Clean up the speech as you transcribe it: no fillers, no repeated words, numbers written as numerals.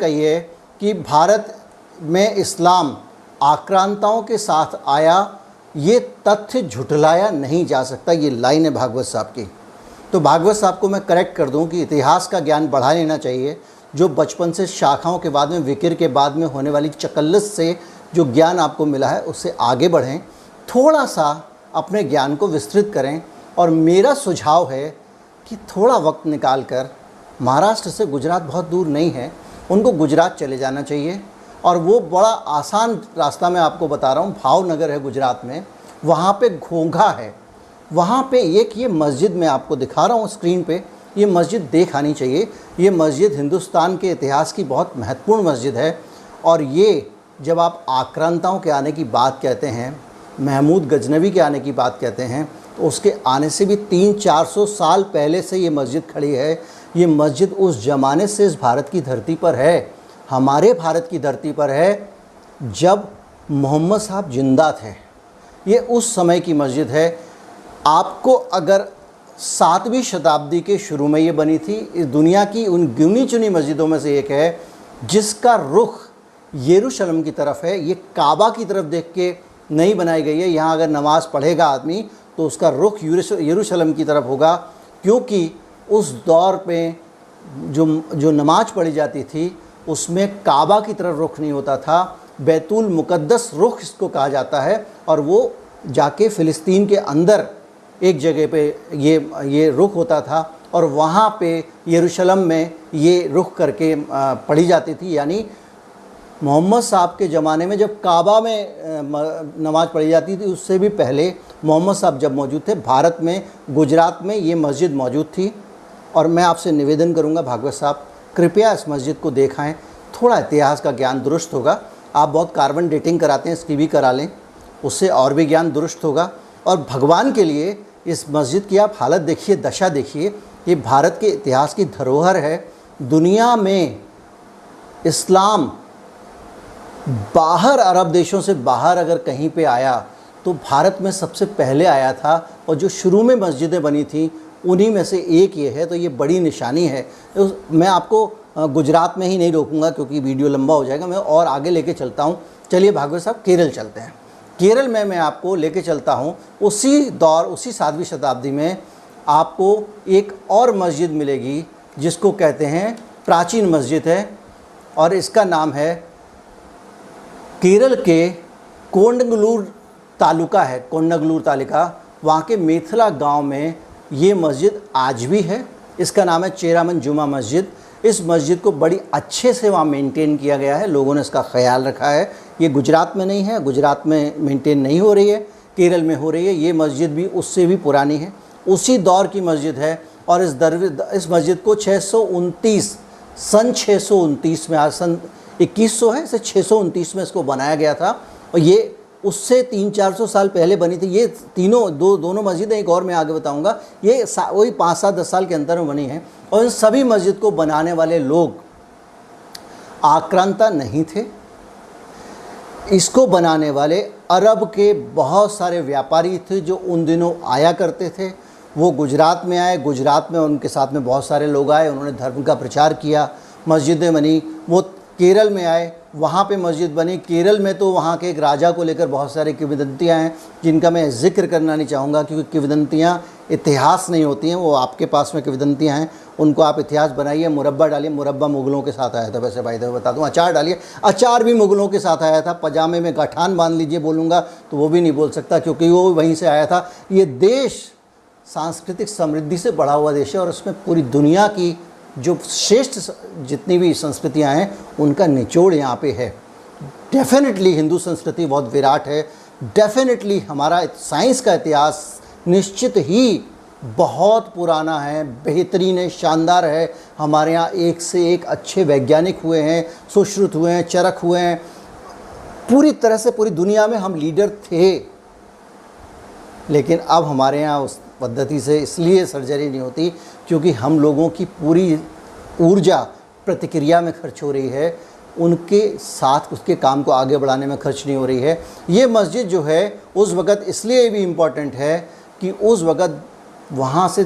कहिए कि भारत में इस्लाम आक्रांताओं के साथ आया, ये तथ्य झुठलाया नहीं जा सकता। ये लाइन है भागवत साहब की। तो भागवत साहब को मैं करेक्ट कर दूं कि इतिहास का ज्ञान बढ़ा लेना चाहिए। जो बचपन से शाखाओं के बाद में, विकिर के बाद में होने वाली चकल्लस से जो ज्ञान आपको मिला है उससे आगे बढ़ें, थोड़ा सा अपने ज्ञान को विस्तृत करें। और मेरा सुझाव है कि थोड़ा वक्त निकाल कर, महाराष्ट्र से गुजरात बहुत दूर नहीं है, उनको गुजरात चले जाना चाहिए। और वो बड़ा आसान रास्ता मैं आपको बता रहा हूँ। भावनगर है गुजरात में, वहाँ पे घोंघा है, वहाँ पे एक ये मस्जिद मैं आपको दिखा रहा हूँ स्क्रीन पे, ये मस्जिद देख आनी चाहिए। ये मस्जिद हिंदुस्तान के इतिहास की बहुत महत्वपूर्ण मस्जिद है। और ये जब आप आक्रांताओं के आने की बात कहते हैं, महमूद गजनवी के आने की बात कहते हैं, तो उसके आने से भी 300-400 साल पहले से ये मस्जिद खड़ी है। ये मस्जिद उस ज़माने से इस भारत की धरती पर है, हमारे भारत की धरती पर है, जब मोहम्मद साहब जिंदा थे। ये उस समय की मस्जिद है। आपको अगर 7वीं शताब्दी के शुरू में ये बनी थी, इस दुनिया की उन गिनी चुनी मस्जिदों में से एक है जिसका रुख यरूशलेम की तरफ है। ये काबा की तरफ देख के नहीं बनाई गई है। यहाँ अगर नमाज़ पढ़ेगा आदमी तो उसका रुख यरूशलेम की तरफ होगा, क्योंकि उस दौर पे जो नमाज पढ़ी जाती थी उसमें काबा की तरफ रुख नहीं होता था, बैतुल मुक़द्दस रुख इसको कहा जाता है। और वो जाके फ़िलिस्तीन के अंदर एक जगह पे ये रुख होता था, और वहाँ पे यरूशलेम में ये रुख करके पढ़ी जाती थी। यानी मोहम्मद साहब के ज़माने में जब काबा में नमाज़ पढ़ी जाती थी, उससे भी पहले मोहम्मद साहब जब मौजूद थे, भारत में गुजरात में ये मस्जिद मौजूद थी। और मैं आपसे निवेदन करूँगा भागवत साहब, कृपया इस मस्जिद को देखाएं, थोड़ा इतिहास का ज्ञान दुरुस्त होगा। आप बहुत कार्बन डेटिंग कराते हैं, इसकी भी करा लें, उससे और भी ज्ञान दुरुस्त होगा। और भगवान के लिए इस मस्जिद की आप हालत देखिए, दशा देखिए। ये भारत के इतिहास की धरोहर है। दुनिया में इस्लाम बाहर, अरब देशों से बाहर अगर कहीं पे आया तो भारत में सबसे पहले आया था। और जो शुरू में मस्जिदें बनी थी उन्हीं में से एक ये है, तो ये बड़ी निशानी है। मैं आपको गुजरात में ही नहीं रोकूंगा क्योंकि वीडियो लंबा हो जाएगा, मैं और आगे लेके चलता हूँ। चलिए भागवत साहब, केरल चलते हैं। केरल में मैं आपको लेके चलता हूँ उसी दौर, उसी 7वीं शताब्दी में आपको एक और मस्जिद मिलेगी जिसको कहते हैं प्राचीन मस्जिद है, और इसका नाम है, केरल के कोंडगलूर तालुका है, कोंडगलूर तालुका, वहाँ के मेथला गांव में ये मस्जिद आज भी है। इसका नाम है चेरामन जुमा मस्जिद। इस मस्जिद को बड़ी अच्छे से वहाँ मेंटेन किया गया है, लोगों ने इसका ख्याल रखा है। ये गुजरात में नहीं है, गुजरात में मेंटेन नहीं हो रही है, केरल में हो रही है। ये मस्जिद भी उससे भी पुरानी है, उसी दौर की मस्जिद है। और इस मस्जिद को 629 सन 629 में, आज सन 2100 है, इसे 629 में इसको बनाया गया था। और ये उससे 300-400 साल पहले बनी थी। ये तीनों दोनों मस्जिदें, एक और मैं आगे बताऊंगा, ये वही 5-7-10 साल के अंतर में बनी हैं। और इन सभी मस्जिद को बनाने वाले लोग आक्रांता नहीं थे। इसको बनाने वाले अरब के बहुत सारे व्यापारी थे जो उन दिनों आया करते थे। वो गुजरात में आए, गुजरात में उनके साथ में बहुत सारे लोग आए, उन्होंने धर्म का प्रचार किया, मस्जिदें बनी। वो केरल में आए, वहाँ पे मस्जिद बनी। केरल में तो वहाँ के एक राजा को लेकर बहुत सारी किंवदंतियाँ हैं जिनका मैं जिक्र करना नहीं चाहूँगा, क्योंकि किंवदंतियाँ इतिहास नहीं होती हैं, वो आपके पास में किंवदंतियाँ हैं, उनको आप इतिहास बनाइए। मुरब्बा डालिए, मुरब्बा मुग़लों के साथ आया था, वैसे भाई बता दूँ। अचार डालिए, अचार भी मुग़लों के साथ आया था। पजामे में गठान बांध लीजिए बोलूँगा तो वो भी नहीं बोल सकता, क्योंकि वो वहीं से आया था। ये देश सांस्कृतिक समृद्धि से बढ़ा हुआ देश है, और उसमें पूरी दुनिया की जो श्रेष्ठ जितनी भी संस्कृतियां हैं उनका निचोड़ यहाँ पे है। डेफिनेटली हिंदू संस्कृति बहुत विराट है। डेफिनेटली हमारा साइंस का इतिहास निश्चित ही बहुत पुराना है, बेहतरीन है, शानदार है। हमारे यहाँ एक से एक अच्छे वैज्ञानिक हुए हैं, सुश्रुत हुए हैं, चरक हुए हैं। पूरी तरह से पूरी दुनिया में हम लीडर थे। लेकिन अब हमारे यहाँ उस पद्धति से इसलिए सर्जरी नहीं होती क्योंकि हम लोगों की पूरी ऊर्जा प्रतिक्रिया में खर्च हो रही है, उनके साथ उसके काम को आगे बढ़ाने में खर्च नहीं हो रही है। ये मस्जिद जो है उस वक़्त इसलिए भी इम्पॉर्टेंट है कि उस वक़्त वहाँ से